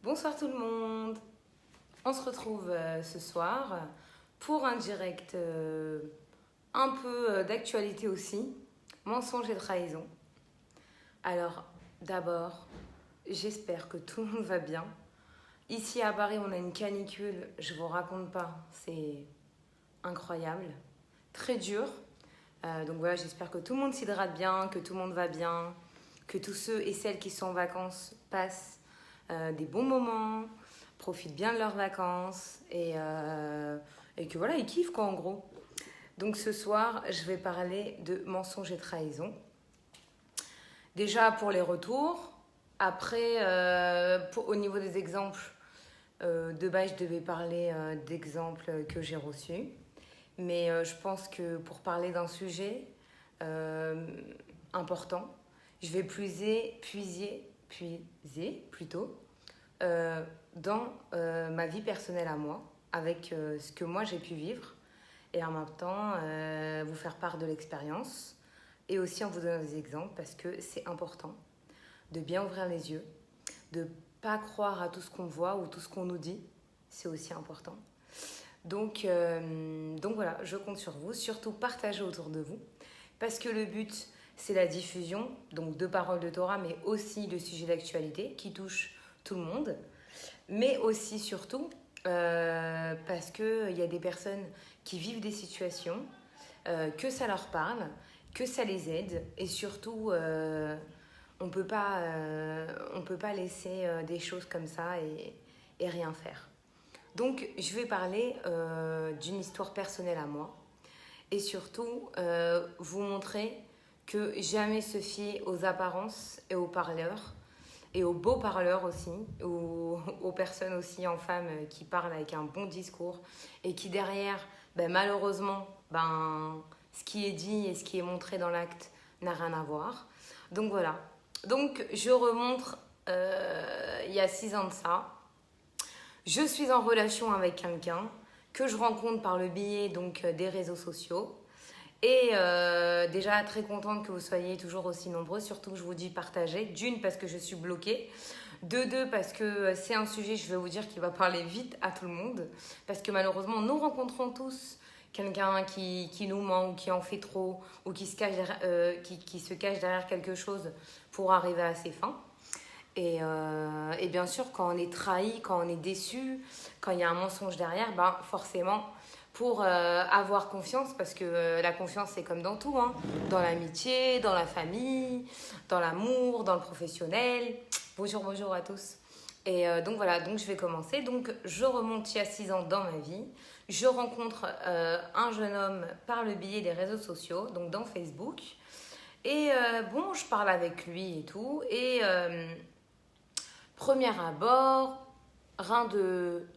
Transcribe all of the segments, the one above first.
Bonsoir tout le monde. On se retrouve ce soir pour un direct un peu d'actualité aussi, mensonges et trahison. Alors d'abord, j'espère que tout le monde va bien. Ici à Paris, on a une canicule, je vous raconte pas, c'est incroyable, très dur. Donc voilà, j'espère que tout le monde s'hydrate bien, que tout le monde va bien, que tous ceux et celles qui sont en vacances passent des bons moments, profitent bien de leurs vacances et que voilà, ils kiffent quoi en gros. Donc ce soir, je vais parler de mensonges et trahison. Déjà pour les retours, après au niveau des exemples, de base je devais parler d'exemples que j'ai reçus. Mais je pense que pour parler d'un sujet important, je vais puiser plutôt dans ma vie personnelle à moi, avec ce que moi j'ai pu vivre, et en même temps vous faire part de l'expérience, et aussi en vous donnant des exemples, parce que c'est important de bien ouvrir les yeux, de ne pas croire à tout ce qu'on voit ou tout ce qu'on nous dit, c'est aussi important. Donc voilà, je compte sur vous, surtout partagez autour de vous, parce que le but, c'est la diffusion, donc de paroles de Torah, mais aussi de sujets d'actualité qui touchent tout le monde, mais aussi, surtout, parce qu'il y a des personnes qui vivent des situations, que ça leur parle, que ça les aide, et surtout, on ne peut pas laisser des choses comme ça et rien faire. Donc, je vais parler d'une histoire personnelle à moi et surtout vous montrer que jamais se fier aux apparences et aux parleurs et aux beaux parleurs aussi, aux personnes aussi en femmes qui parlent avec un bon discours et qui derrière, malheureusement, ce qui est dit et ce qui est montré dans l'acte n'a rien à voir. Donc voilà. Donc je remonte il y a 6 ans de ça. Je suis en relation avec quelqu'un que je rencontre par le biais donc, des réseaux sociaux. Et déjà très contente que vous soyez toujours aussi nombreux, surtout que je vous dis partagez. D'une, parce que je suis bloquée. De deux, parce que c'est un sujet, je vais vous dire, qui va parler vite à tout le monde. Parce que malheureusement, nous rencontrons tous quelqu'un qui nous ment ou qui en fait trop ou qui se cache derrière quelque chose pour arriver à ses fins. Et bien sûr, quand on est trahi, quand on est déçu, quand il y a un mensonge derrière, forcément, pour avoir confiance, parce que la confiance, c'est comme dans tout, hein, dans l'amitié, dans la famille, dans l'amour, dans le professionnel. Bonjour à tous. Et donc voilà, donc je vais commencer. Donc je remonte il y a 6 ans dans ma vie. Je rencontre un jeune homme par le biais des réseaux sociaux, donc dans Facebook. Et je parle avec lui et tout. Et premier abord, rien de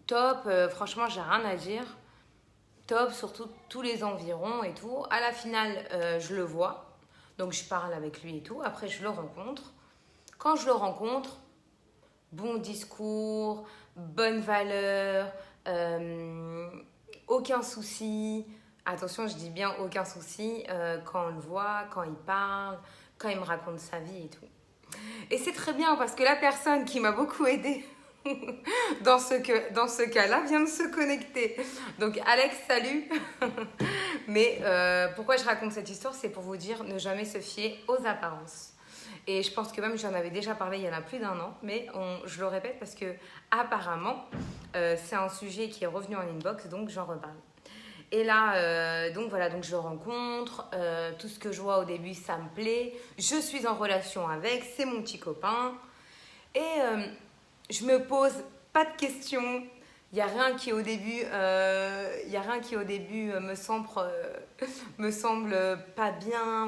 top, franchement, j'ai rien à dire. Top, surtout tous les environs et tout. À la finale, je le vois, donc je parle avec lui et tout. Après, je le rencontre. Quand je le rencontre, bon discours, bonne valeur, aucun souci. Attention, je dis bien aucun souci quand on le voit, quand il parle, quand il me raconte sa vie et tout. Et c'est très bien parce que la personne qui m'a beaucoup aidée dans ce cas-là vient de se connecter. Donc Alex, salut. Mais pourquoi je raconte cette histoire, c'est pour vous dire ne jamais se fier aux apparences. Et je pense que même j'en avais déjà parlé il y en a plus d'1 an, mais je le répète parce que apparemment c'est un sujet qui est revenu en inbox, donc j'en reparle. Et là, donc voilà, donc je le rencontre, tout ce que je vois au début, ça me plaît. Je suis en relation avec, c'est mon petit copain. Et je me pose pas de questions. Il n'y a rien qui au début, me semble pas bien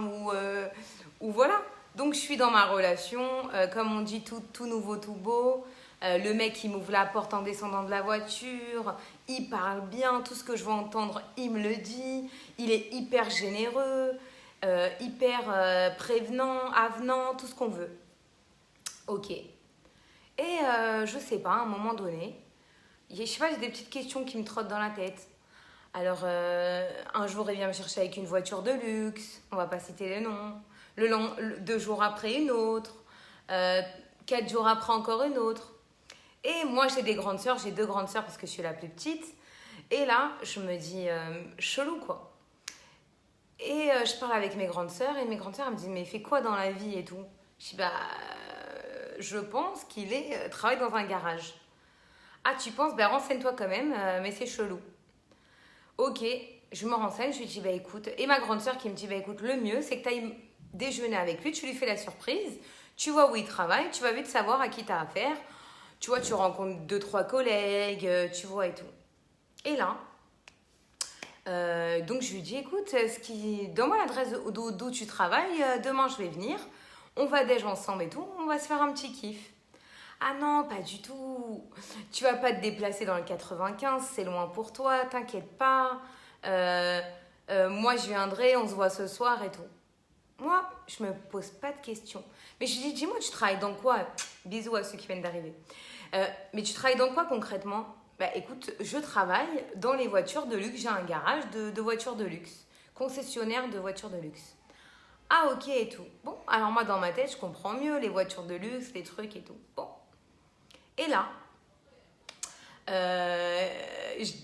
ou voilà. Donc je suis dans ma relation, comme on dit, tout nouveau, tout beau. Le mec, il m'ouvre la porte en descendant de la voiture. Il parle bien, tout ce que je veux entendre, il me le dit. Il est hyper généreux, hyper prévenant, avenant, tout ce qu'on veut. Ok. Et je sais pas, à un moment donné, je sais pas, j'ai des petites questions qui me trottent dans la tête. Alors, un jour, il vient me chercher avec une voiture de luxe, on va pas citer les noms. 2 jours après, une autre. 4 jours après, encore une autre. Et moi, j'ai des grandes sœurs, j'ai 2 grandes sœurs parce que je suis la plus petite. Et là, je me dis, chelou quoi. Et je parle avec mes grandes sœurs et mes grandes sœurs elles me disent, mais il fait quoi dans la vie et tout? Je dis, bah, je pense qu'il travaille dans un garage. Ah, tu penses? Ben renseigne-toi quand même, mais c'est chelou. Ok, je me renseigne, je lui dis, bah écoute, et ma grande sœur qui me dit, bah écoute, le mieux, c'est que tu ailles déjeuner avec lui, tu lui fais la surprise, tu vois où il travaille, tu vas vite savoir à qui tu as affaire. Tu vois, tu rencontres 2, 3 collègues, tu vois et tout. Et là, donc je lui dis, écoute, donne-moi l'adresse d'où tu travailles, demain je vais venir, on va déjeuner ensemble et tout, on va se faire un petit kiff. Ah non, pas du tout. Tu vas pas te déplacer dans le 95, c'est loin pour toi, t'inquiète pas. Euh, moi, je viendrai, on se voit ce soir et tout. Moi, je me pose pas de questions. Mais je lui dis, dis-moi, tu travailles dans quoi? Bisous à ceux qui viennent d'arriver. Mais tu travailles dans quoi concrètement? Bah écoute, je travaille dans les voitures de luxe. J'ai un garage de voitures de luxe. Concessionnaire de voitures de luxe. Ah ok et tout. Bon, alors moi dans ma tête, je comprends mieux les voitures de luxe, les trucs et tout. Bon. Et là,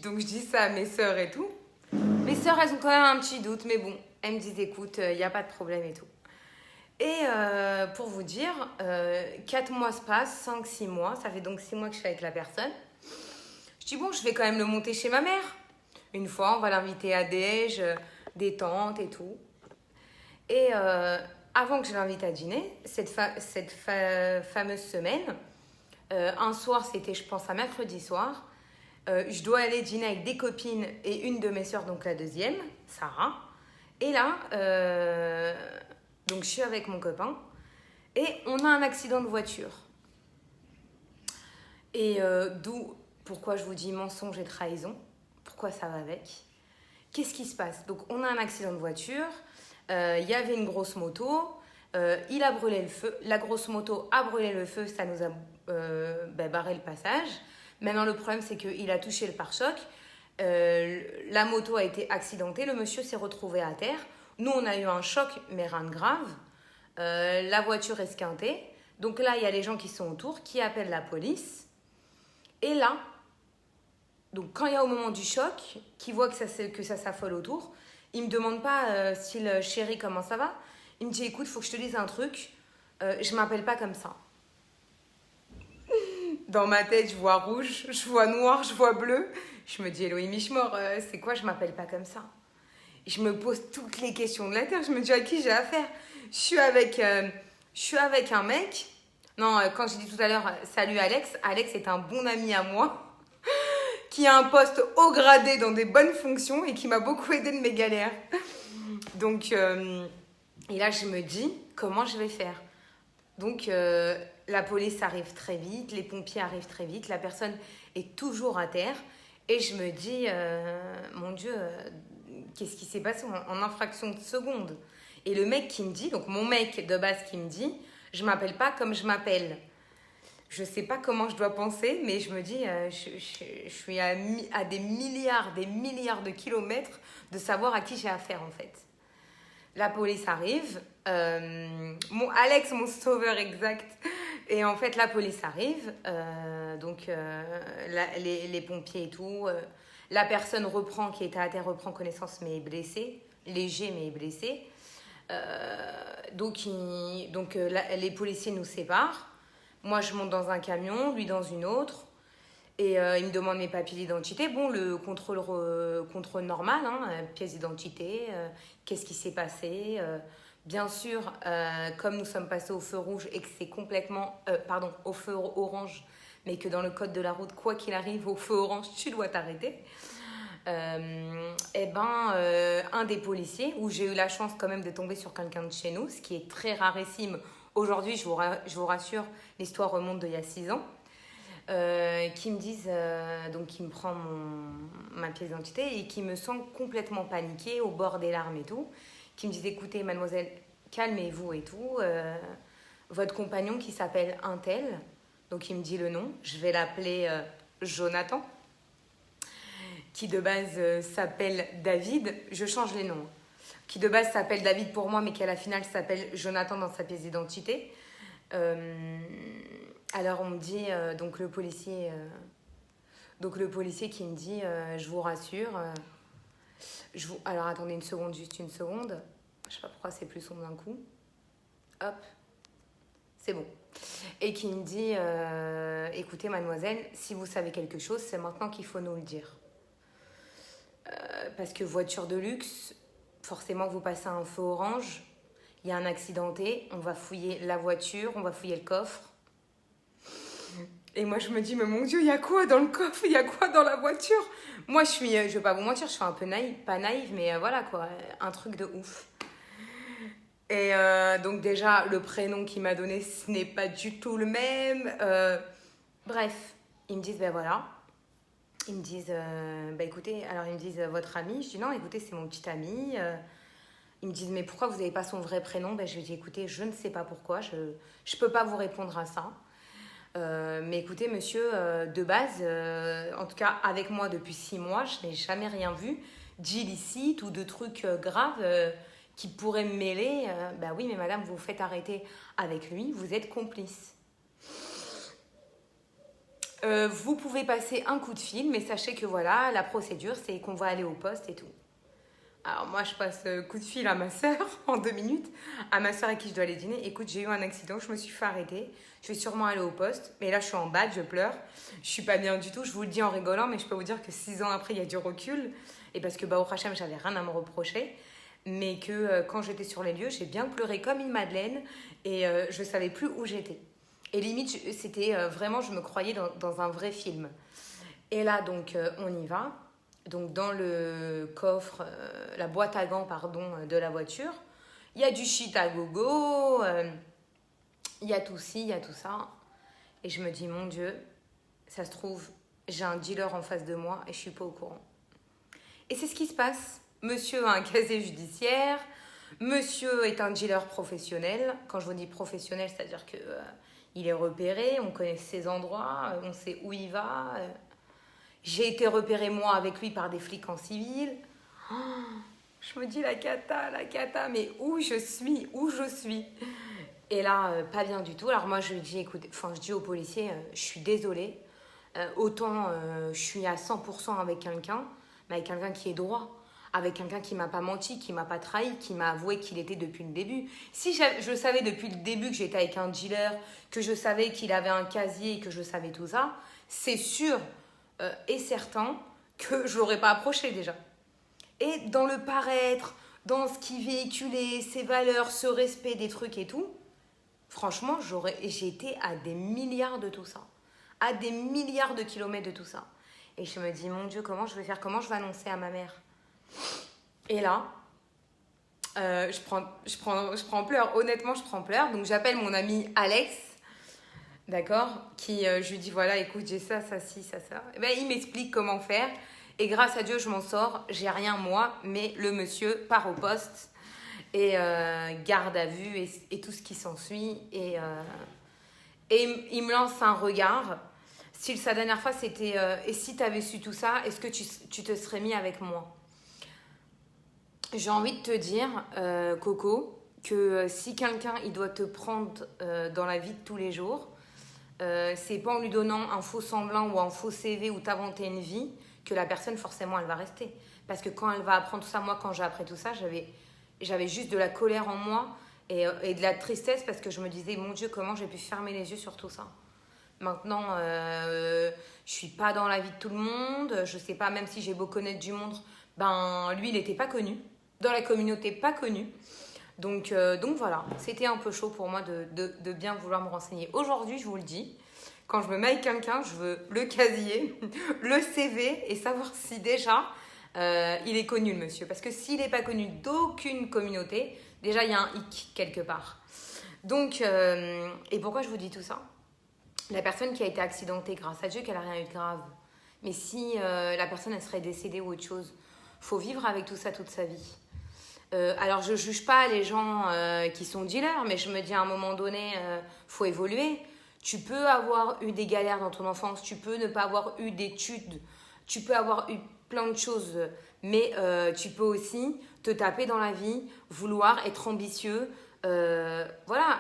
donc je dis ça à mes sœurs et tout. Mes sœurs, elles ont quand même un petit doute, mais bon, elles me disent écoute, il n'y a pas de problème et tout. Et pour vous dire, 4 mois se passent, 5, 6 mois, ça fait donc 6 mois que je suis avec la personne. Je dis bon, je vais quand même le monter chez ma mère. Une fois, on va l'inviter à déj, détente et tout. Et avant que je l'invite à dîner, cette fameuse semaine, un soir, c'était je pense un mercredi soir, je dois aller dîner avec des copines et une de mes sœurs, donc la deuxième, Sarah. Et là, donc je suis avec mon copain et on a un accident de voiture. Et pourquoi je vous dis mensonge et trahison, pourquoi ça va avec. Qu'est-ce qui se passe? Donc on a un accident de voiture, il y avait une grosse moto, il a brûlé le feu, la grosse moto a brûlé le feu, ça nous a barré le passage. Maintenant le problème c'est qu'il a touché le pare-choc, la moto a été accidentée, le monsieur s'est retrouvé à terre. Nous on a eu un choc mais rien de grave, la voiture est esquintée. Donc là il y a les gens qui sont autour, qui appellent la police. Et là, donc quand il y a au moment du choc, qui voit que ça s'affole autour, il me demande pas style chérie comment ça va. Il me dit écoute, faut que je te dise un truc, je m'appelle pas comme ça. Dans ma tête, je vois rouge, je vois noir, je vois bleu. Je me dis Elohim Ishmor, c'est quoi je m'appelle pas comme ça? Je me pose toutes les questions de la terre, je me dis à qui j'ai affaire? Je suis avec un mec. Non, quand j'ai dit tout à l'heure salut Alex, Alex est un bon ami à moi qui a un poste haut gradé dans des bonnes fonctions et qui m'a beaucoup aidé de mes galères. Donc, et là, je me dis, comment je vais faire? Donc, la police arrive très vite, les pompiers arrivent très vite, la personne est toujours à terre. Et je me dis, mon Dieu, qu'est-ce qui s'est passé en infraction de seconde? Et le mec qui me dit, donc mon mec de base qui me dit, je m'appelle pas comme je m'appelle. Je sais pas comment je dois penser, mais je me dis, je suis à des milliards de kilomètres de savoir à qui j'ai affaire en fait. La police arrive, Alex, mon sauveur exact, et en fait la police arrive, donc les pompiers et tout, la personne qui était à terre reprend connaissance mais est blessée, léger mais est blessée. Donc les policiers nous séparent. Moi, je monte dans un camion, lui dans une autre. Et il me demande mes papiers d'identité. Bon, le contrôle normal, hein, pièce d'identité, qu'est-ce qui s'est passé. Bien sûr, comme nous sommes passés au feu rouge et que c'est complètement... au feu orange, mais que dans le code de la route, quoi qu'il arrive, au feu orange, tu dois t'arrêter. Un des policiers, où j'ai eu la chance quand même de tomber sur quelqu'un de chez nous, ce qui est très rarissime. Aujourd'hui, je vous rassure, l'histoire remonte d'il y a 6 ans. Qui me disent, donc qui me prend ma pièce d'identité et qui me sent complètement paniquée, au bord des larmes et tout, qui me disent écoutez mademoiselle, calmez-vous et tout, votre compagnon qui s'appelle Untel, donc il me dit le nom, je vais l'appeler Jonathan, qui de base s'appelle David, je change les noms, qui de base s'appelle David pour moi mais qui à la finale s'appelle Jonathan dans sa pièce d'identité. Alors on me dit, donc le policier qui me dit, je vous rassure, alors attendez une seconde, juste une seconde. Je sais pas pourquoi c'est plus sombre d'un coup. Hop, c'est bon. Et qui me dit, écoutez mademoiselle, si vous savez quelque chose, c'est maintenant qu'il faut nous le dire. Parce que voiture de luxe, forcément vous passez un feu orange, il y a un accidenté, on va fouiller la voiture, on va fouiller le coffre. Et moi je me dis, mais mon Dieu, il y a quoi dans le coffre? Il y a quoi dans la voiture? Moi je vais pas vous mentir, je suis un peu naïve, pas naïve, mais voilà quoi, un truc de ouf. Et donc déjà, le prénom qu'il m'a donné, ce n'est pas du tout le même. Bref, ils me disent, ben voilà. Ils me disent, bah écoutez, alors ils me disent votre ami. Je dis non, écoutez, c'est mon petit ami. Ils me disent, mais pourquoi vous n'avez pas son vrai prénom? Ben, je lui dis, écoutez, je ne sais pas pourquoi, je ne peux pas vous répondre à ça. Mais écoutez, monsieur, de base, en tout cas avec moi depuis 6 mois, je n'ai jamais rien vu d'illicite ou de trucs graves qui pourraient me mêler. Bah oui, mais madame, vous vous faites arrêter avec lui, vous êtes complice. Vous pouvez passer un coup de fil, mais sachez que voilà, la procédure, c'est qu'on va aller au poste et tout. Alors moi, je passe coup de fil à ma sœur en 2 minutes, à ma sœur à qui je dois aller dîner. Écoute, j'ai eu un accident, je me suis fait arrêter. Je vais sûrement aller au poste, mais là, je suis en bas, je pleure. Je suis pas bien du tout, je vous le dis en rigolant, mais je peux vous dire que 6 ans après, il y a du recul. Et parce que, au Hachem, j'avais rien à me reprocher. Mais que quand j'étais sur les lieux, j'ai bien pleuré comme une madeleine et je savais plus où j'étais. Et limite, c'était vraiment, je me croyais dans un vrai film. Et là, donc, on y va. Donc, dans le coffre, la boîte à gants, pardon, de la voiture, il y a du shit à gogo, il y a tout ci, il y a tout ça. Et je me dis, mon Dieu, ça se trouve, j'ai un dealer en face de moi et je suis pas au courant. Et c'est ce qui se passe. Monsieur a un casier judiciaire. Monsieur est un dealer professionnel. Quand je vous dis professionnel, c'est-à-dire que il est repéré, on connaît ses endroits, on sait où il va. J'ai été repérée, moi, avec lui par des flics en civil. Oh, je me dis, la cata, mais où je suis? Et là, pas bien du tout. Alors moi, je dis, écoute, je dis au policier, je suis désolée. Autant je suis à 100% avec quelqu'un, mais avec quelqu'un qui est droit. Avec quelqu'un qui m'a pas menti, qui m'a pas trahi, qui m'a avoué qu'il était depuis le début. Si je savais depuis le début que j'étais avec un dealer, que je savais qu'il avait un casier, que je savais tout ça, c'est sûr et certain que je l'aurais pas approché déjà. Et dans le paraître, dans ce qui véhiculait, ses valeurs, ce respect des trucs et tout, franchement, j'ai été à des milliards de tout ça. À des milliards de kilomètres de tout ça. Et je me dis, mon Dieu, comment je vais faire? Comment je vais annoncer à ma mère? Et là, je prends pleurs. Honnêtement, je prends pleurs. Donc, j'appelle mon ami Alex, d'accord, qui, je lui dis, voilà, écoute, j'ai ça, ça, ci, ça, ça. Et ben, il m'explique comment faire. Et grâce à Dieu, je m'en sors. J'ai rien, moi, mais le monsieur part au poste et garde à vue et tout ce qui s'ensuit. Et il me lance un regard. Style, sa dernière fois, c'était et si tu avais su tout ça, est-ce que tu te serais mis avec moi? J'ai envie de te dire, Coco, que si quelqu'un il doit te prendre dans la vie de tous les jours, c'est pas en lui donnant un faux semblant ou un faux CV ou t'inventer une vie que la personne forcément elle va rester. Parce que quand elle va apprendre tout ça, moi quand j'ai appris tout ça, j'avais juste de la colère en moi et de la tristesse parce que je me disais, mon Dieu, comment j'ai pu fermer les yeux sur tout ça? Maintenant, je suis pas dans la vie de tout le monde, je sais pas, même si j'ai beau connaître du monde, ben lui il n'était pas connu, dans la communauté pas connu. Donc voilà, c'était un peu chaud pour moi de bien vouloir me renseigner. Aujourd'hui, je vous le dis, quand je me mets avec quelqu'un, je veux le casier, le CV et savoir si déjà il est connu le monsieur. Parce que s'il n'est pas connu d'aucune communauté, déjà il y a un hic quelque part. Donc, et pourquoi je vous dis tout ça? La personne qui a été accidentée, grâce à Dieu qu'elle n'a rien eu de grave. Mais si la personne elle serait décédée ou autre chose, faut vivre avec tout ça toute sa vie. Alors je juge pas les gens qui sont dealers, mais je me dis à un moment donné, faut évoluer. Tu peux avoir eu des galères dans ton enfance, tu peux ne pas avoir eu d'études, tu peux avoir eu plein de choses, mais tu peux aussi te taper dans la vie, vouloir être ambitieux, voilà,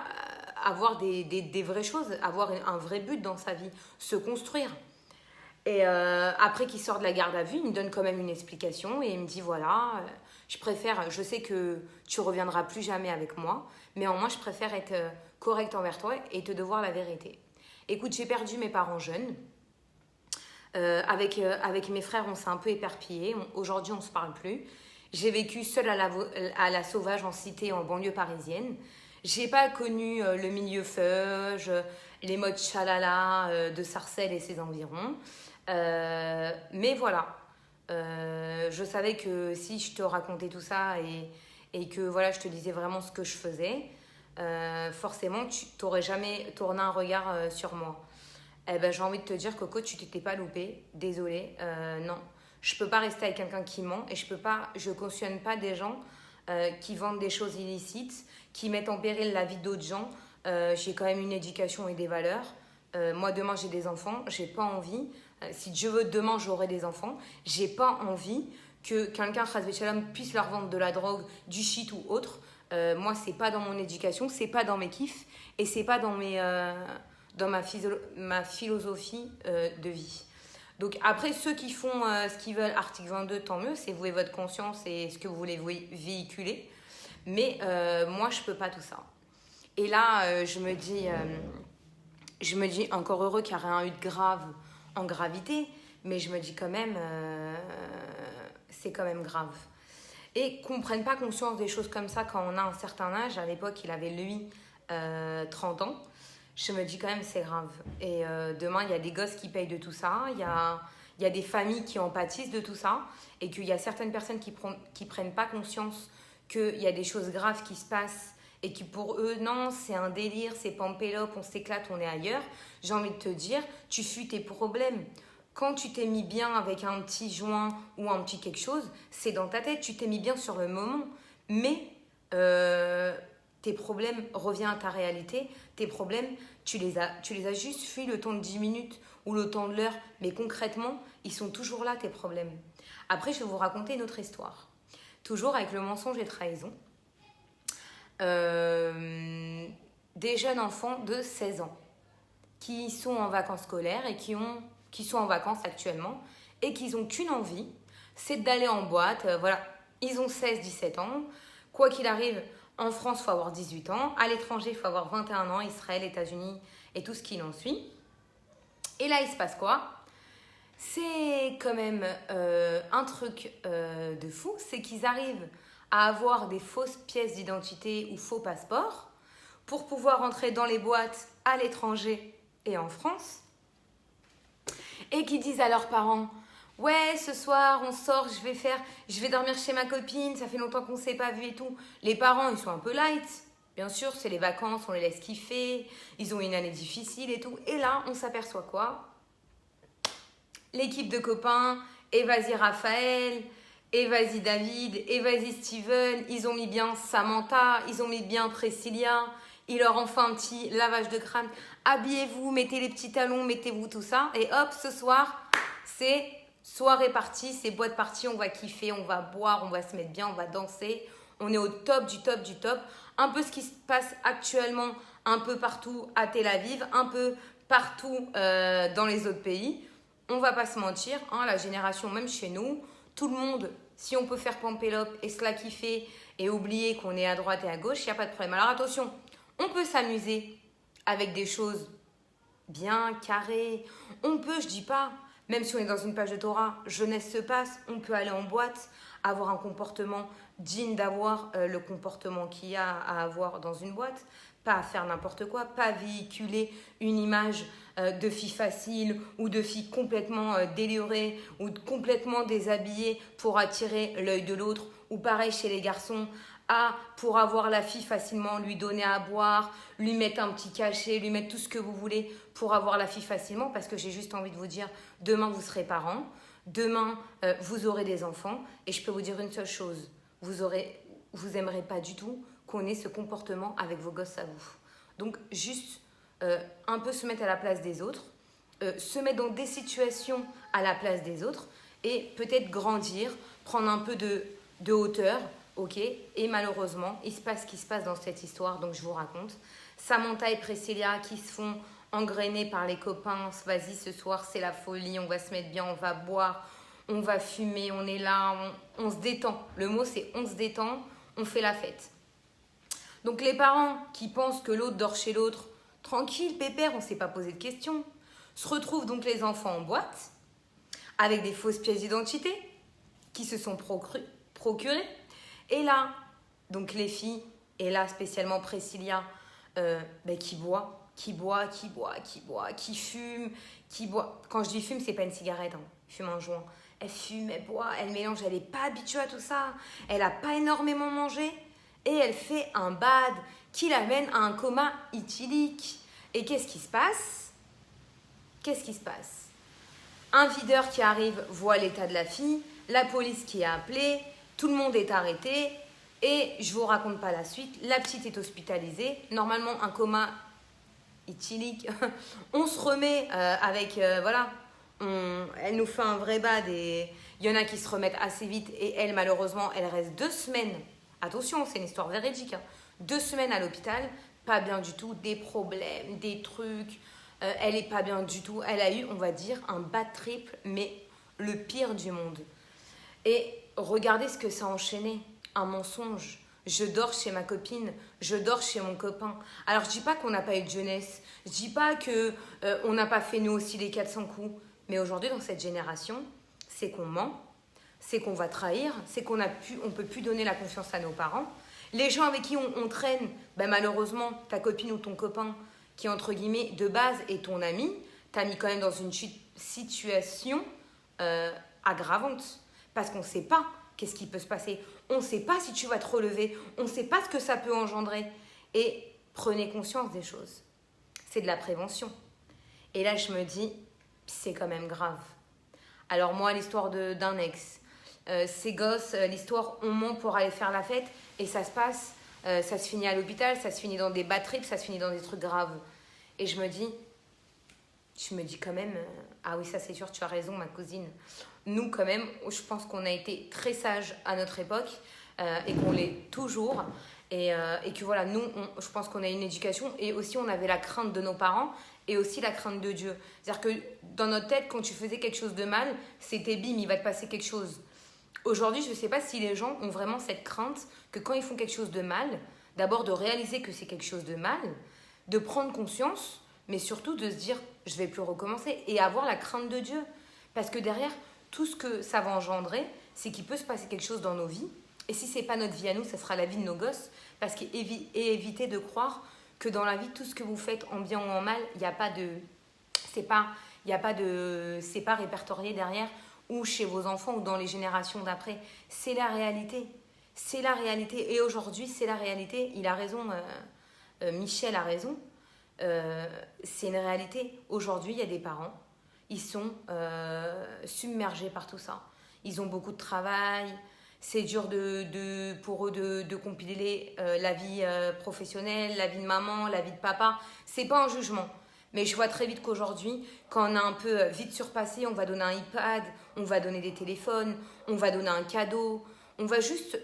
avoir des vraies choses, avoir un vrai but dans sa vie, se construire. Et après qu'il sort de la garde à vue, il me donne quand même une explication et il me dit voilà, je sais que tu reviendras plus jamais avec moi, mais en moi je préfère être correct envers toi et te devoir la vérité. Écoute, j'ai perdu mes parents jeunes. Avec mes frères, on s'est un peu éparpillés. Aujourd'hui, on ne se parle plus. J'ai vécu seule à la sauvage en cité, en banlieue parisienne. J'ai pas connu le milieu feuge, les modes chalala de Sarcelles et ses environs. Mais voilà, je savais que si je te racontais tout ça et que voilà, je te disais vraiment ce que je faisais, forcément, tu n'aurais jamais tourné un regard sur moi. Eh ben, j'ai envie de te dire, Coco, tu t'étais pas loupée. Désolée, non. Je peux pas rester avec quelqu'un qui ment et je cautionne pas des gens qui vendent des choses illicites, qui mettent en péril la vie d'autres gens. J'ai quand même une éducation et des valeurs. Moi, demain, j'ai des enfants. J'ai pas envie. Si Dieu veut, demain, j'aurai des enfants. J'ai pas envie que quelqu'un, Khazvé Shalom, puisse leur vendre de la drogue, du shit ou autre. Moi, c'est pas dans mon éducation, c'est pas dans mes kiffs et c'est pas dans ma philosophie de vie. Donc après, ceux qui font ce qu'ils veulent, article 22, tant mieux, c'est vous et votre conscience et ce que vous voulez véhiculer. Mais moi, je peux pas tout ça. Et là, je me dis encore heureux qu'il n'y a rien eu de grave en gravité, mais je me dis quand même, c'est quand même grave. Et qu'on ne prenne pas conscience des choses comme ça quand on a un certain âge. À l'époque, il avait lui 30 ans. Je me dis quand même c'est grave. Et demain, il y a des gosses qui payent de tout ça. Il y a des familles qui en pâtissent de tout ça. Et qu'il y a certaines personnes qui prennent pas conscience qu'il y a des choses graves qui se passent. Et qui pour eux, non, c'est un délire, c'est pampélope, on s'éclate, on est ailleurs. J'ai envie de te dire, tu fuis tes problèmes. Quand tu t'es mis bien avec un petit joint ou un petit quelque chose, c'est dans ta tête. Tu t'es mis bien sur le moment. Mais tes problèmes, reviens à ta réalité, tes problèmes, tu les as juste fui le temps de 10 minutes ou le temps de l'heure, mais concrètement, ils sont toujours là, tes problèmes. Après, je vais vous raconter une autre histoire. Toujours avec le mensonge et trahison. Des jeunes enfants de 16 ans qui sont en vacances scolaires et qui sont en vacances actuellement et qui n'ont qu'une envie, c'est d'aller en boîte. Voilà, ils ont 16-17 ans. Quoi qu'il arrive, en France, il faut avoir 18 ans. À l'étranger, il faut avoir 21 ans. Israël, États-Unis et tout ce qui en suit. Et là, il se passe quoi? C'est quand même un truc de fou. C'est qu'ils arrivent à avoir des fausses pièces d'identité ou faux passeports pour pouvoir entrer dans les boîtes à l'étranger et en France. Et qui disent à leurs parents... Ouais, ce soir, on sort, je vais dormir chez ma copine, ça fait longtemps qu'on ne s'est pas vu et tout. Les parents, ils sont un peu light. Bien sûr, c'est les vacances, on les laisse kiffer. Ils ont une année difficile et tout. Et là, on s'aperçoit quoi? L'équipe de copains, et vas-y Raphaël, et vas-y David, et vas-y Steven. Ils ont mis bien Samantha, ils ont mis bien Priscilla. Ils leur ont fait un petit lavage de crâne. Habillez-vous, mettez les petits talons, mettez-vous tout ça. Et hop, ce soir, c'est... soirée partie, c'est boîte partie, on va kiffer, on va boire, on va se mettre bien, on va danser. On est au top du top du top. Un peu ce qui se passe actuellement un peu partout à Tel Aviv, un peu partout dans les autres pays. On va pas se mentir, hein, la génération, même chez nous, tout le monde, si on peut faire pampélope et se la kiffer et oublier qu'on est à droite et à gauche, il n'y a pas de problème. Alors attention, on peut s'amuser avec des choses bien carrées. On peut, je dis pas... Même si on est dans une page de Torah, jeunesse se passe, on peut aller en boîte, avoir un comportement digne d'avoir le comportement qu'il y a à avoir dans une boîte, pas faire n'importe quoi, pas véhiculer une image de fille facile ou de fille complètement délurée ou complètement déshabillée pour attirer l'œil de l'autre, ou pareil chez les garçons, pour avoir la fille facilement, lui donner à boire, lui mettre un petit cachet, lui mettre tout ce que vous voulez pour avoir la fille facilement, parce que j'ai juste envie de vous dire, demain vous serez parents, demain vous aurez des enfants, et je peux vous dire une seule chose, vous aimerez pas du tout qu'on ait ce comportement avec vos gosses à vous. Donc juste un peu se mettre à la place des autres, se mettre dans des situations à la place des autres, et peut-être grandir, prendre un peu de hauteur. Ok, et malheureusement, il se passe ce qui se passe dans cette histoire, donc je vous raconte. Samantha et Priscilla qui se font engrainer par les copains. Vas-y, ce soir, c'est la folie, on va se mettre bien, on va boire, on va fumer, on est là, on se détend. Le mot, c'est on se détend, on fait la fête. Donc les parents qui pensent que l'autre dort chez l'autre, tranquille, pépère, on ne s'est pas posé de questions. Se retrouvent donc les enfants en boîte, avec des fausses pièces d'identité qui se sont procurées. Et là, donc les filles, et là spécialement Priscilla, qui fume, qui boit. Quand je dis fume, c'est pas une cigarette, hein. Fume un joint. Elle fume, elle boit, elle mélange, elle n'est pas habituée à tout ça. Elle n'a pas énormément mangé. Et elle fait un bad qui l'amène à un coma éthylique. Et qu'est-ce qui se passe? Un videur qui arrive voit l'état de la fille, la police qui est appelée, tout le monde est arrêté. Et je ne vous raconte pas la suite. La petite est hospitalisée. Normalement, un coma éthylique. On se remet avec... elle nous fait un vrai bad et il y en a qui se remettent assez vite. Et elle, malheureusement, elle reste 2 semaines. Attention, c'est une histoire véridique. 2 semaines à l'hôpital. Pas bien du tout. Des problèmes, des trucs. Elle n'est pas bien du tout. Elle a eu, on va dire, un bad triple, mais le pire du monde. Et regardez ce que ça a enchaîné. Un mensonge. Je dors chez ma copine, je dors chez mon copain. Alors je dis pas qu'on n'a pas eu de jeunesse, je dis pas que on n'a pas fait nous aussi les 400 coups. Mais aujourd'hui dans cette génération, c'est qu'on ment, c'est qu'on va trahir, c'est qu'on peut plus donner la confiance à nos parents. Les gens avec qui on traîne, malheureusement ta copine ou ton copain qui entre guillemets de base est ton ami, t'as mis quand même dans une situation aggravante parce qu'on sait pas. Qu'est-ce qui peut se passer? On ne sait pas si tu vas te relever. On ne sait pas ce que ça peut engendrer. Et prenez conscience des choses. C'est de la prévention. Et là, je me dis, c'est quand même grave. Alors moi, l'histoire d'un ex. Ces gosses, l'histoire, on ment pour aller faire la fête. Et ça se passe, ça se finit à l'hôpital, ça se finit dans des bad trips, ça se finit dans des trucs graves. Et je me dis quand même, ah oui, ça c'est sûr, tu as raison, ma cousine. Nous, quand même, je pense qu'on a été très sages à notre époque et qu'on l'est toujours. Et que voilà, nous, je pense qu'on a une éducation et aussi on avait la crainte de nos parents et aussi la crainte de Dieu. C'est-à-dire que dans notre tête, quand tu faisais quelque chose de mal, c'était bim, il va te passer quelque chose. Aujourd'hui, je ne sais pas si les gens ont vraiment cette crainte que quand ils font quelque chose de mal, d'abord de réaliser que c'est quelque chose de mal, de prendre conscience, mais surtout de se dire, je ne vais plus recommencer et avoir la crainte de Dieu. Parce que derrière, tout ce que ça va engendrer, c'est qu'il peut se passer quelque chose dans nos vies. Et si ce n'est pas notre vie à nous, ça sera la vie de nos gosses. Parce évitez de croire que dans la vie, tout ce que vous faites en bien ou en mal, il n'y a pas de... c'est pas répertorié derrière ou chez vos enfants ou dans les générations d'après. C'est la réalité. C'est la réalité. Et aujourd'hui, c'est la réalité. Il a raison, Michel a raison. C'est une réalité. Aujourd'hui, il y a des parents, ils sont submergés par tout ça. Ils ont beaucoup de travail. C'est dur pour eux de compiler la vie professionnelle, la vie de maman, la vie de papa. C'est pas un jugement. Mais je vois très vite qu'aujourd'hui, quand on a un peu vite surpassé, on va donner un iPad, on va donner des téléphones, on va donner un cadeau. On va juste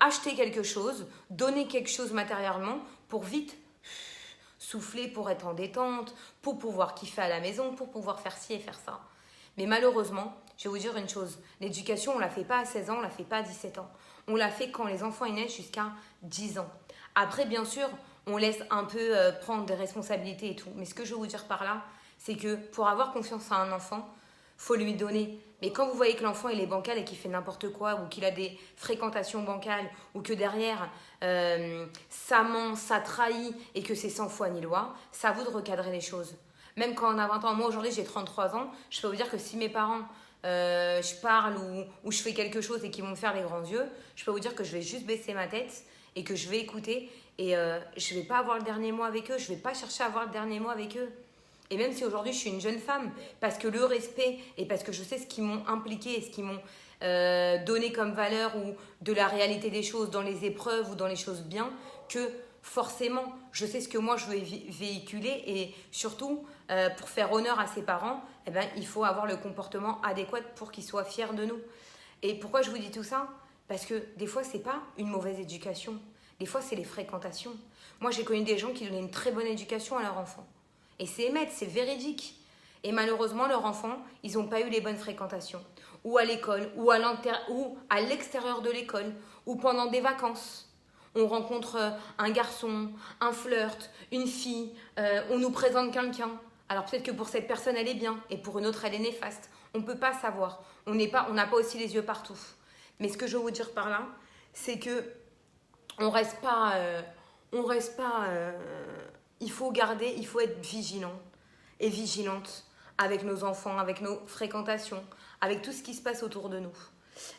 acheter quelque chose, donner quelque chose matériellement pour vite souffler, pour être en détente, pour pouvoir kiffer à la maison, pour pouvoir faire ci et faire ça. Mais malheureusement, je vais vous dire une chose, l'éducation, on ne la fait pas à 16 ans, on ne la fait pas à 17 ans. On la fait quand les enfants naissent jusqu'à 10 ans. Après, bien sûr, on laisse un peu prendre des responsabilités et tout. Mais ce que je veux vous dire par là, c'est que pour avoir confiance à un enfant, faut lui donner. Mais quand vous voyez que l'enfant il est bancal et qu'il fait n'importe quoi ou qu'il a des fréquentations bancales ou que derrière ça ment, ça trahit et que c'est sans foi ni loi, c'est à vous de recadrer les choses. Même quand on a 20 ans, moi aujourd'hui j'ai 33 ans, je peux vous dire que si mes parents, je parle ou je fais quelque chose et qu'ils vont me faire les grands yeux, je peux vous dire que je vais juste baisser ma tête et que je vais écouter et je ne vais pas avoir le dernier mot avec eux, je ne vais pas chercher à avoir le dernier mot avec eux. Et même si aujourd'hui je suis une jeune femme, parce que le respect et parce que je sais ce qu'ils m'ont impliqué et ce qu'ils m'ont donné comme valeur ou de la réalité des choses dans les épreuves ou dans les choses bien, que forcément je sais ce que moi je veux véhiculer et surtout pour faire honneur à ses parents, eh ben, il faut avoir le comportement adéquat pour qu'ils soient fiers de nous. Et pourquoi je vous dis tout ça? Parce que des fois c'est pas une mauvaise éducation, des fois c'est les fréquentations. Moi, j'ai connu des gens qui donnaient une très bonne éducation à leurs enfants. Et c'est émettre, c'est véridique. Et malheureusement, leurs enfants, ils n'ont pas eu les bonnes fréquentations. Ou à l'école, ou à l'extérieur de l'école, ou pendant des vacances. On rencontre un garçon, un flirt, une fille, on nous présente quelqu'un. Alors peut-être que pour cette personne, elle est bien, et pour une autre, elle est néfaste. On ne peut pas savoir. On n'a pas aussi les yeux partout. Mais ce que je veux vous dire par là, c'est que on reste pas. Il faut être vigilant et vigilante avec nos enfants, avec nos fréquentations, avec tout ce qui se passe autour de nous.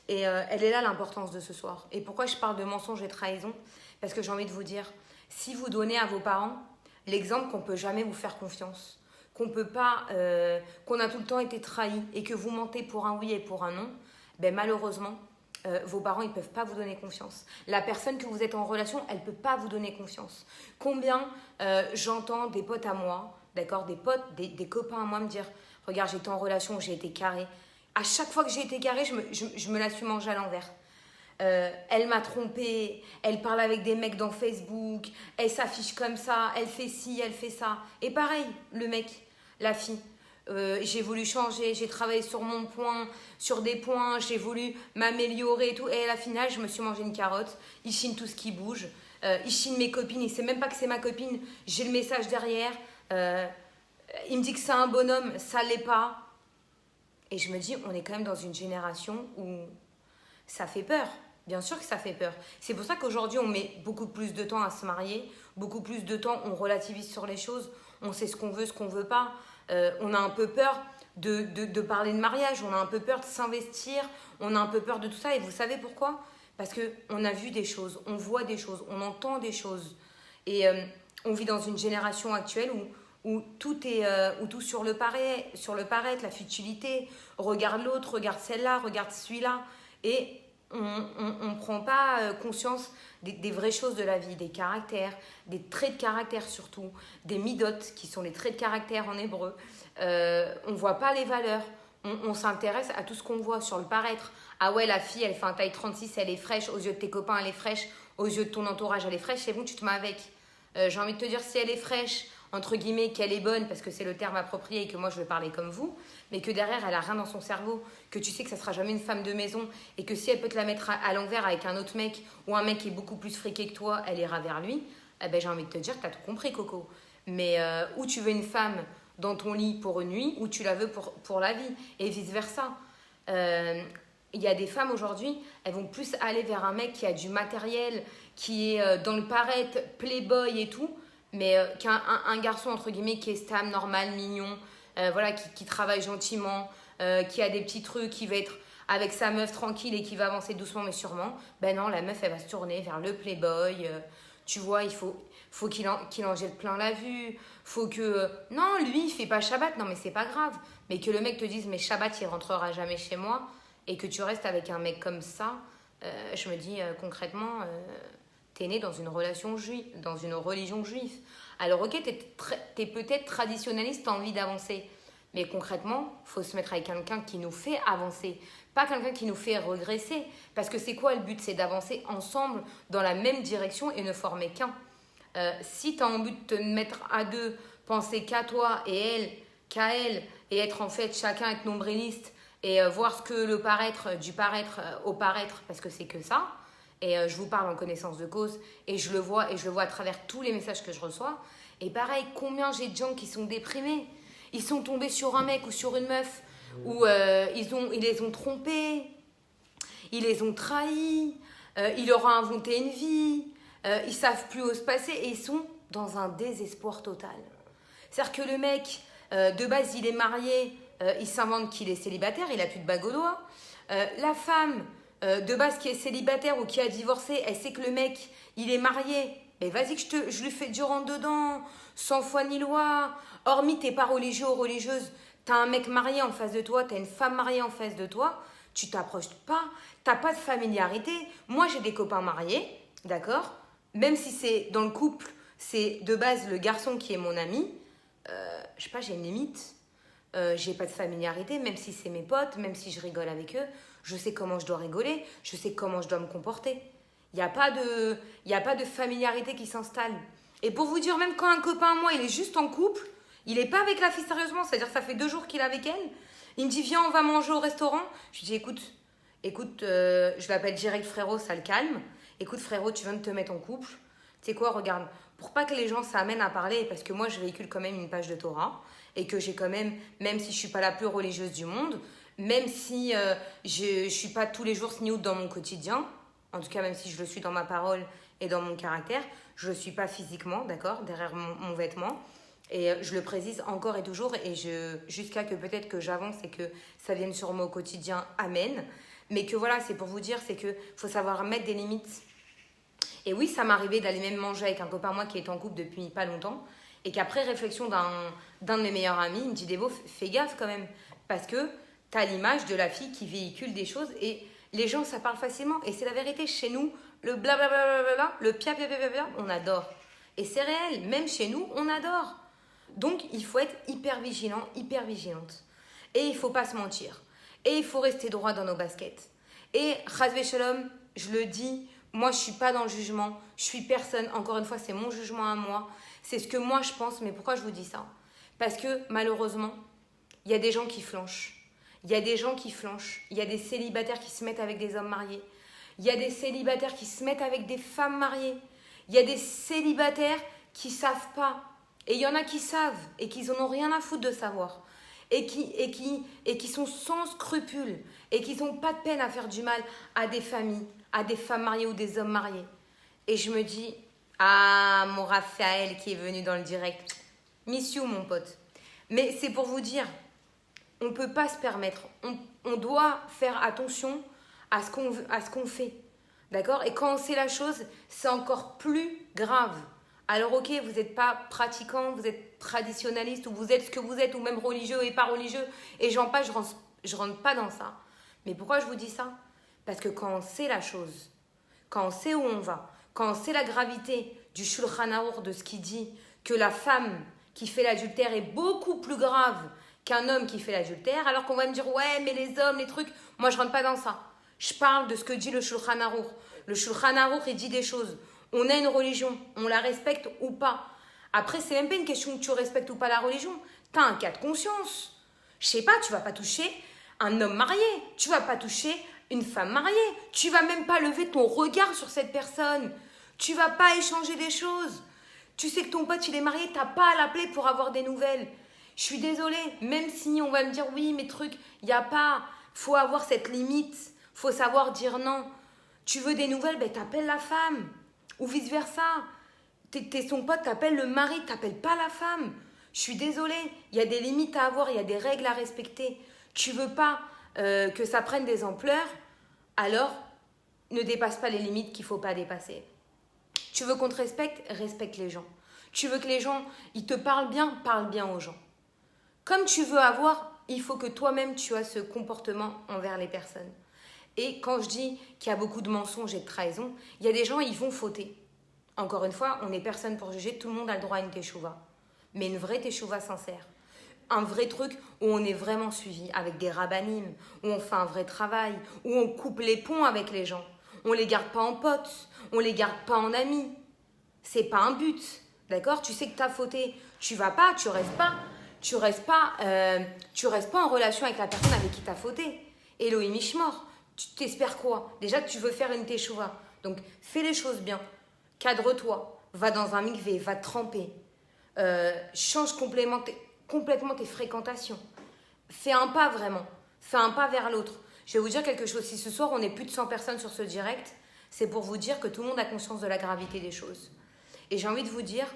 Et elle est là l'importance de ce soir. Et pourquoi je parle de mensonge et trahison? Parce que j'ai envie de vous dire, si vous donnez à vos parents l'exemple qu'on ne peut jamais vous faire confiance, qu'on peut pas, qu'on a tout le temps été trahi et que vous mentez pour un oui et pour un non, ben malheureusement, vos parents, ils ne peuvent pas vous donner confiance. La personne que vous êtes en relation, elle ne peut pas vous donner confiance. Combien j'entends des potes à moi, d'accord, des potes, des copains à moi me dire « Regarde, j'étais en relation, j'ai été carré. » À chaque fois que j'ai été carré, je me la suis mangée à l'envers. Elle m'a trompée, elle parle avec des mecs dans Facebook, elle s'affiche comme ça, elle fait ci, elle fait ça. Et pareil, le mec, la fille. J'ai voulu changer, j'ai travaillé sur mon point, sur des points, j'ai voulu m'améliorer et tout. Et à la finale, je me suis mangé une carotte. Il chine tout ce qui bouge. Il chine mes copines. Il sait même pas que c'est ma copine. J'ai le message derrière. Il me dit que c'est un bonhomme. Ça l'est pas. Et je me dis, on est quand même dans une génération où ça fait peur. Bien sûr que ça fait peur. C'est pour ça qu'aujourd'hui, on met beaucoup plus de temps à se marier. Beaucoup plus de temps, on relativise sur les choses. On sait ce qu'on veut pas. On a un peu peur de parler de mariage, on a un peu peur de s'investir, on a un peu peur de tout ça. Et vous savez pourquoi? Parce qu'on a vu des choses, on voit des choses, on entend des choses. Et on vit dans une génération actuelle où tout est où tout sur le paraître, la futilité. Regarde l'autre, regarde celle-là, regarde celui-là. Et on ne prend pas conscience des vraies choses de la vie, des caractères, des traits de caractère surtout, des midotes qui sont les traits de caractère en hébreu. On ne voit pas les valeurs, on s'intéresse à tout ce qu'on voit sur le paraître. Ah ouais, la fille, elle fait un taille 36, elle est fraîche, aux yeux de tes copains, elle est fraîche, aux yeux de ton entourage, elle est fraîche, c'est bon, tu te mets avec. J'ai envie de te dire, si elle est fraîche, entre guillemets, qu'elle est bonne, parce que c'est le terme approprié et que moi je vais parler comme vous, mais que derrière elle a rien dans son cerveau, que tu sais que ça sera jamais une femme de maison et que si elle peut te la mettre à l'envers avec un autre mec ou un mec qui est beaucoup plus friqué que toi, elle ira vers lui, eh ben, j'ai envie de te dire que tu as tout compris, Coco. Mais où tu veux une femme dans ton lit pour une nuit, ou tu la veux pour la vie, et vice-versa. Il y a des femmes aujourd'hui, elles vont plus aller vers un mec qui a du matériel, qui est dans le paraître, playboy et tout, mais qu'un garçon, entre guillemets, qui est stable, normal, mignon, voilà, qui travaille gentiment, qui a des petits trucs, qui va être avec sa meuf tranquille et qui va avancer doucement mais sûrement. Ben non, la meuf, elle va se tourner vers le playboy. Tu vois, il faut qu'il en jette plein la vue. Faut que... non, lui, il fait pas Shabbat. Non, mais c'est pas grave. Mais que le mec te dise, mais Shabbat, il rentrera jamais chez moi. Et que tu restes avec un mec comme ça, je me dis concrètement... t'es né dans une relation juive, dans une religion juive. Alors ok, t'es peut-être traditionnaliste, t'as envie d'avancer. Mais concrètement, il faut se mettre avec quelqu'un qui nous fait avancer. Pas quelqu'un qui nous fait regresser. Parce que c'est quoi le but? C'est d'avancer ensemble dans la même direction et ne former qu'un. Si t'as envie de te mettre à deux, penser qu'à toi et elle, qu'à elle, et être en fait chacun être nombriliste et voir ce que le paraître, du paraître au paraître, parce que c'est que ça. Et je vous parle en connaissance de cause et je le vois à travers tous les messages que je reçois. Et pareil, combien j'ai de gens qui sont déprimés. Ils sont tombés sur un mec ou sur une meuf où ils les ont trompés, ils les ont trahis, ils leur ont inventé une vie, ils savent plus où se passer et ils sont dans un désespoir total. C'est-à-dire que le mec, de base, il est marié, il s'invente qu'il est célibataire, il a plus de bague au doigt. La femme... de base qui est célibataire ou qui a divorcé, elle sait que le mec, il est marié. Mais vas-y que je lui fais du rentre-dedans, sans foi ni loi. Hormis t'es pas religieux ou religieuse, t'as un mec marié en face de toi, t'as une femme mariée en face de toi, tu t'approches pas, t'as pas de familiarité. Moi, j'ai des copains mariés, d'accord? Même si c'est dans le couple, c'est de base le garçon qui est mon ami, je sais pas, j'ai une limite. J'ai pas de familiarité, même si c'est mes potes, même si je rigole avec eux. Je sais comment je dois rigoler, je sais comment je dois me comporter. Il n'y a pas de familiarité qui s'installe. Et pour vous dire, même quand un copain à moi, il est juste en couple, il n'est pas avec la fille sérieusement, c'est-à-dire ça fait 2 jours qu'il est avec elle, il me dit, viens, on va manger au restaurant. Je lui dis, écoute, je l'appelle direct frérot, ça le calme. Écoute frérot, tu viens de te mettre en couple. Tu sais quoi, regarde, pour pas que les gens s'amènent à parler, parce que moi je véhicule quand même une page de Torah, et que j'ai quand même si je suis pas la plus religieuse du monde, même si je suis pas tous les jours sniout dans mon quotidien, en tout cas même si je le suis dans ma parole et dans mon caractère, je le suis pas physiquement, d'accord, derrière mon vêtement. Et je le précise encore et toujours, et jusqu'à que peut-être que j'avance et que ça vienne sur moi au quotidien, amen. Mais que voilà, c'est pour vous dire, c'est que faut savoir mettre des limites. Et oui, ça m'est arrivé d'aller même manger avec un copain moi qui est en couple depuis pas longtemps, et qu'après réflexion d'un de mes meilleurs amis, il me dit, Débo, fais gaffe quand même, parce que t'as l'image de la fille qui véhicule des choses, et les gens, ça parle facilement, et c'est la vérité, chez nous, le blablabla, le pia, on adore. Et c'est réel, même chez nous, on adore. Donc, il faut être hyper vigilant, hyper vigilante. Et il ne faut pas se mentir. Et il faut rester droit dans nos baskets. Et, Chazvé Shalom, je le dis, moi, je ne suis pas dans le jugement. Je suis personne. Encore une fois, c'est mon jugement à moi. C'est ce que moi, je pense. Mais pourquoi je vous dis ça? Parce que, malheureusement, il y a des gens qui flanchent. Il y a des gens qui flanchent. Il y a des célibataires qui se mettent avec des hommes mariés. Il y a des célibataires qui se mettent avec des femmes mariées. Il y a des célibataires qui ne savent pas. Et il y en a qui savent et qui n'en ont rien à foutre de savoir. Et qui sont sans scrupules et qui n'ont pas de peine à faire du mal à des familles, à des femmes mariées ou des hommes mariés. Et je me dis, ah, mon Raphaël qui est venu dans le direct. Miss you, mon pote. Mais c'est pour vous dire, on ne peut pas se permettre. On doit faire attention à ce qu'on fait. D'accord? Et quand on sait la chose, c'est encore plus grave. Alors ok, vous n'êtes pas pratiquant, vous êtes traditionnaliste, ou vous êtes ce que vous êtes, ou même religieux et pas religieux, et j'en passe, je rentre pas dans ça. Mais pourquoi je vous dis ça? Parce que quand on sait la chose, quand on sait où on va, quand on sait la gravité du Shulchan Arour, de ce qui dit que la femme qui fait l'adultère est beaucoup plus grave qu'un homme qui fait l'adultère, alors qu'on va me dire, ouais, mais les hommes, les trucs, moi je rentre pas dans ça. Je parle de ce que dit le Shulchan Arour. Le Shulchan Arour, il dit des choses. On a une religion, on la respecte ou pas. Après, c'est même pas une question que tu respectes ou pas la religion. Tu as un cas de conscience. Je sais pas, tu vas pas toucher un homme marié. Tu vas pas toucher une femme mariée. Tu vas même pas lever ton regard sur cette personne. Tu vas pas échanger des choses. Tu sais que ton pote, il est marié, t'as pas à l'appeler pour avoir des nouvelles. Je suis désolée, même si on va me dire, oui, mais trucs, il n'y a pas. Faut avoir cette limite. Faut savoir dire non. Tu veux des nouvelles, ben t'appelles la femme. Ou vice-versa. T'es son pote, t'appelles le mari, t'appelles pas la femme. Je suis désolée, il y a des limites à avoir, il y a des règles à respecter. Tu veux pas que ça prenne des ampleurs, alors ne dépasse pas les limites qu'il faut pas dépasser. Tu veux qu'on te respecte, respecte les gens. Tu veux que les gens, ils te parlent bien aux gens. Comme tu veux avoir, il faut que toi-même tu as ce comportement envers les personnes. Et quand je dis qu'il y a beaucoup de mensonges et de trahison, il y a des gens, ils vont fauter. Encore une fois, on n'est personne pour juger, tout le monde a le droit à une teshuva. Mais une vraie teshuva sincère. Un vrai truc où on est vraiment suivi, avec des rabbinim, où on fait un vrai travail, où on coupe les ponts avec les gens. On ne les garde pas en potes, on ne les garde pas en amis. C'est pas un but, d'accord? Tu sais que tu as fauté, tu vas pas, tu restes pas en relation avec la personne avec qui tu as fauté. Elohim Ishmor. Tu t'espères quoi? Déjà que tu veux faire une teshuva. Donc, fais les choses bien. Cadre-toi. Va dans un mikvé, va te tremper. Change complètement tes fréquentations. Fais un pas vraiment. Fais un pas vers l'autre. Je vais vous dire quelque chose. Si ce soir, on est plus de 100 personnes sur ce direct, c'est pour vous dire que tout le monde a conscience de la gravité des choses. Et j'ai envie de vous dire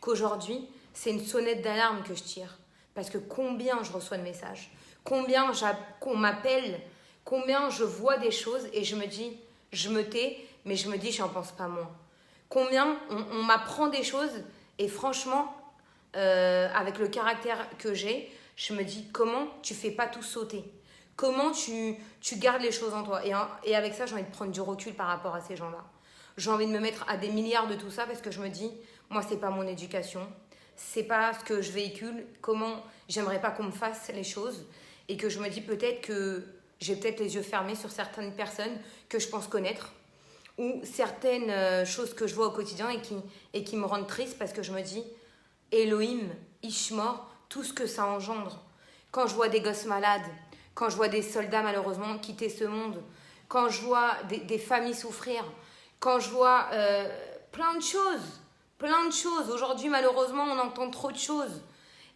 qu'aujourd'hui, c'est une sonnette d'alarme que je tire. Parce que combien je reçois de messages, combien qu'on m'appelle, combien je vois des choses et je me dis, je me tais, mais je me dis, j'en pense pas moins. Combien on m'apprend des choses et franchement, avec le caractère que j'ai, je me dis, comment tu fais pas tout sauter? Comment tu gardes les choses en toi? Et avec ça, j'ai envie de prendre du recul par rapport à ces gens-là. J'ai envie de me mettre à des milliards de tout ça parce que je me dis, moi, c'est pas mon éducation, c'est pas ce que je véhicule, comment j'aimerais pas qu'on me fasse les choses et que je me dis peut-être que j'ai peut-être les yeux fermés sur certaines personnes que je pense connaître ou certaines choses que je vois au quotidien et qui me rendent triste parce que je me dis, Elohim, Ishmor, tout ce que ça engendre. Quand je vois des gosses malades, quand je vois des soldats malheureusement quitter ce monde, quand je vois des familles souffrir, quand je vois plein de choses, plein de choses. Aujourd'hui malheureusement on entend trop de choses.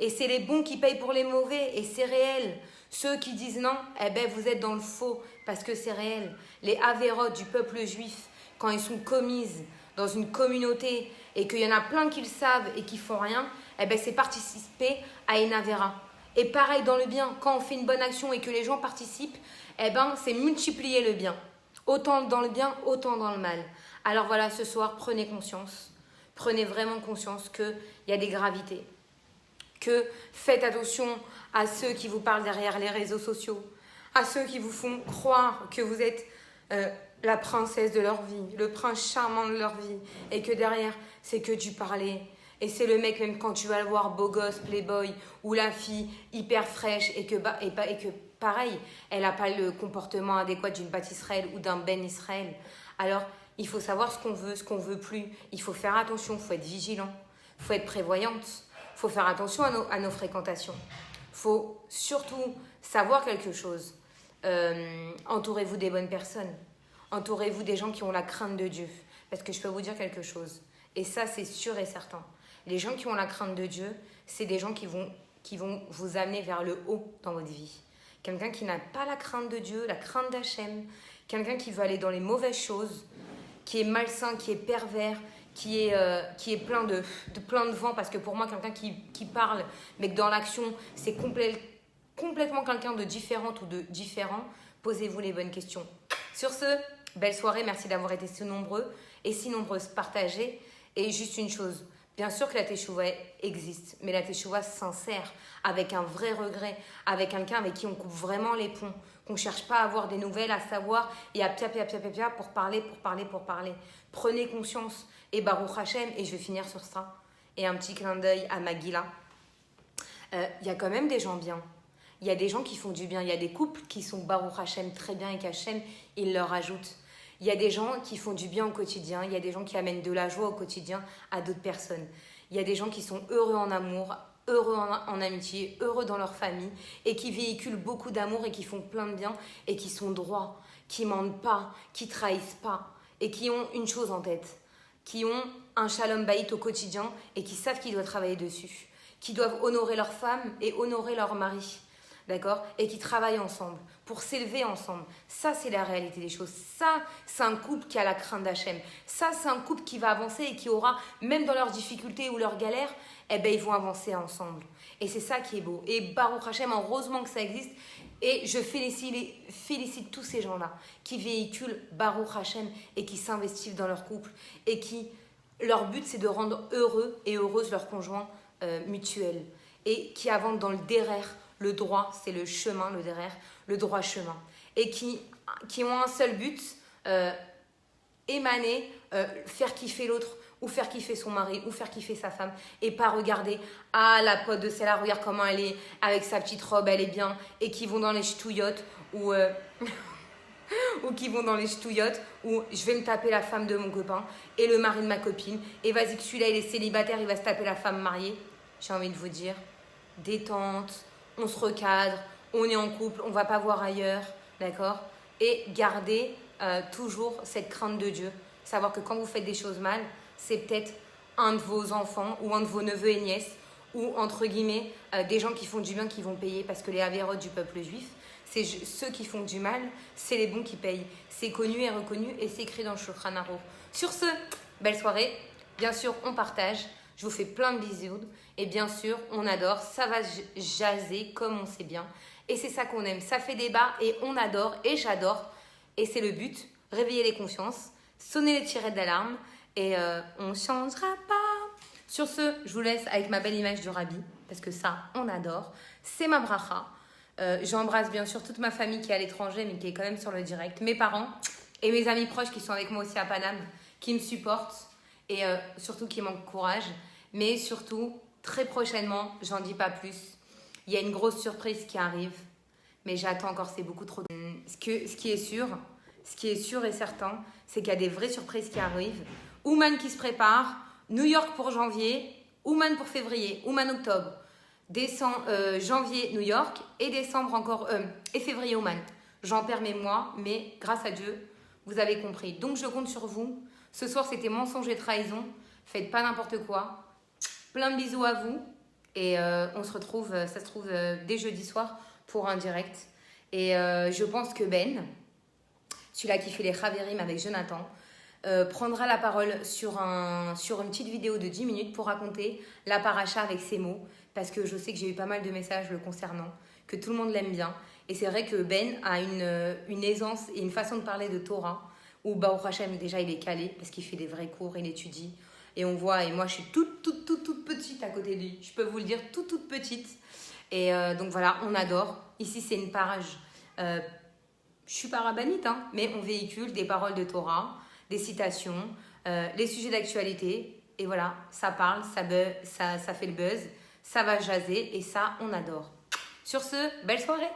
Et c'est les bons qui payent pour les mauvais, et c'est réel. Ceux qui disent non, eh ben vous êtes dans le faux, parce que c'est réel. Les avérotes du peuple juif, quand ils sont commises dans une communauté, et qu'il y en a plein qui le savent et qui font rien, eh ben c'est participer à une avéra. Et pareil dans le bien, quand on fait une bonne action et que les gens participent, eh ben c'est multiplier le bien. Autant dans le bien, autant dans le mal. Alors voilà, ce soir, prenez conscience. Prenez vraiment conscience qu'il y a des gravités. Que faites attention à ceux qui vous parlent derrière les réseaux sociaux, à ceux qui vous font croire que vous êtes la princesse de leur vie, le prince charmant de leur vie, et que derrière, c'est que du parler. Et c'est le mec, même quand tu vas le voir beau gosse, playboy, ou la fille hyper fraîche, et que pareil, elle n'a pas le comportement adéquat d'une Bat Israël ou d'un Ben Israël. Alors, il faut savoir ce qu'on veut plus. Il faut faire attention, il faut être vigilant, il faut être prévoyante. Il faut faire attention à nos fréquentations. Il faut surtout savoir quelque chose. Entourez-vous des bonnes personnes. Entourez-vous des gens qui ont la crainte de Dieu. Parce que je peux vous dire quelque chose. Et ça, c'est sûr et certain. Les gens qui ont la crainte de Dieu, c'est des gens qui vont vous amener vers le haut dans votre vie. Quelqu'un qui n'a pas la crainte de Dieu, la crainte d'Hachem. Quelqu'un qui veut aller dans les mauvaises choses, qui est malsain, qui est pervers, qui est plein de vent, parce que pour moi, quelqu'un qui parle, mais que dans l'action, c'est complètement quelqu'un de différente ou de différent, posez-vous les bonnes questions. Sur ce, belle soirée, merci d'avoir été si nombreux et si nombreuses partagées. Et juste une chose, bien sûr que la teshuva existe, mais la teshuva sincère, avec un vrai regret, avec quelqu'un avec qui on coupe vraiment les ponts, qu'on ne cherche pas à avoir des nouvelles, à savoir, et à pia pour parler. Prenez conscience. Et Baruch Hashem, et je vais finir sur ça, et un petit clin d'œil à Magila. Y a quand même des gens bien. Il y a des gens qui font du bien. Il y a des couples qui sont Baruch Hashem très bien et qu'Hachem, il leur ajoute. Il y a des gens qui font du bien au quotidien. Il y a des gens qui amènent de la joie au quotidien à d'autres personnes. Il y a des gens qui sont heureux en amour, heureux en amitié, heureux dans leur famille, et qui véhiculent beaucoup d'amour et qui font plein de bien, et qui sont droits, qui mentent pas, qui trahissent pas, et qui ont une chose en tête, qui ont un shalom bayit au quotidien et qui savent qu'ils doivent travailler dessus, qui doivent honorer leur femme et honorer leur mari, d'accord, et qui travaillent ensemble pour s'élever ensemble. Ça, c'est la réalité des choses. Ça, c'est un couple qui a la crainte d'Hachem. Ça, c'est un couple qui va avancer et qui aura, même dans leurs difficultés ou leurs galères, eh ben, ils vont avancer ensemble. Et c'est ça qui est beau. Et Baruch Hashem, heureusement que ça existe. Et je félicite tous ces gens-là qui véhiculent Baruch Hashem et qui s'investissent dans leur couple et qui, leur but, c'est de rendre heureux et heureuses leurs conjoints mutuels et qui avancent dans le derrière, le droit, c'est le chemin, le derrière, le droit chemin. Et qui ont un seul but, émaner, faire kiffer l'autre ou faire kiffer son mari ou faire kiffer sa femme et pas regarder la pote de celle-là, regarde comment elle est avec sa petite robe, elle est bien, et qui vont dans les ch'touillottes ou qui vont dans les ch'touillottes où je vais me taper la femme de mon copain et le mari de ma copine et vas-y que celui-là il est célibataire, il va se taper la femme mariée. J'ai envie de vous dire, détente, on se recadre, on est en couple, on va pas voir ailleurs, d'accord, et gardez toujours cette crainte de Dieu, savoir que quand vous faites des choses mal, c'est peut-être un de vos enfants ou un de vos neveux et nièces ou entre guillemets des gens qui font du bien qui vont payer, parce que les avérotes du peuple juif, c'est ceux qui font du mal, c'est les bons qui payent. C'est connu et reconnu et c'est écrit dans le Shulchan Aruch. Sur ce, belle soirée. Bien sûr, on partage. Je vous fais plein de bisous. Et bien sûr, on adore. Ça va jaser comme on sait bien. Et c'est ça qu'on aime. Ça fait débat et on adore et j'adore. Et c'est le but. Réveiller les consciences. Sonner les tirettes d'alarme. Et on ne changera pas. Sur ce, je vous laisse avec ma belle image du Rabbi. Parce que ça, on adore. C'est ma bracha. J'embrasse bien sûr toute ma famille qui est à l'étranger, mais qui est quand même sur le direct. Mes parents et mes amis proches qui sont avec moi aussi à Paname, qui me supportent et surtout qui m'encouragent. Mais surtout, très prochainement, j'en dis pas plus, il y a une grosse surprise qui arrive. Mais j'attends encore, c'est beaucoup trop. Ce qui est sûr, ce qui est sûr et certain, c'est qu'il y a des vraies surprises qui arrivent. Ouman qui se prépare, New York pour janvier, Ouman pour février, Ouman octobre, janvier New York et décembre encore, et février Ouman. J'en perds mes mois, mais grâce à Dieu, vous avez compris. Donc je compte sur vous. Ce soir c'était mensonge et trahison. Faites pas n'importe quoi. Plein de bisous à vous. Et on se retrouve, ça se trouve, dès jeudi soir pour un direct. Et je pense que Ben, celui-là qui fait les Khaverim avec Jonathan, prendra la parole sur une petite vidéo de 10 minutes pour raconter la paracha avec ses mots. Parce que je sais que j'ai eu pas mal de messages le concernant, que tout le monde l'aime bien. Et c'est vrai que Ben a une aisance et une façon de parler de Torah où Baruch Hashem, déjà, il est calé parce qu'il fait des vrais cours, il étudie. Et on voit, et moi, je suis toute petite à côté de lui. Je peux vous le dire, toute petite. Et donc voilà, on adore. Ici, c'est une page. Je suis pas rabbinite, hein, mais on véhicule des paroles de Torah, des citations, les sujets d'actualité. Et voilà, ça parle, ça fait le buzz, ça va jaser et ça, on adore. Sur ce, belle soirée!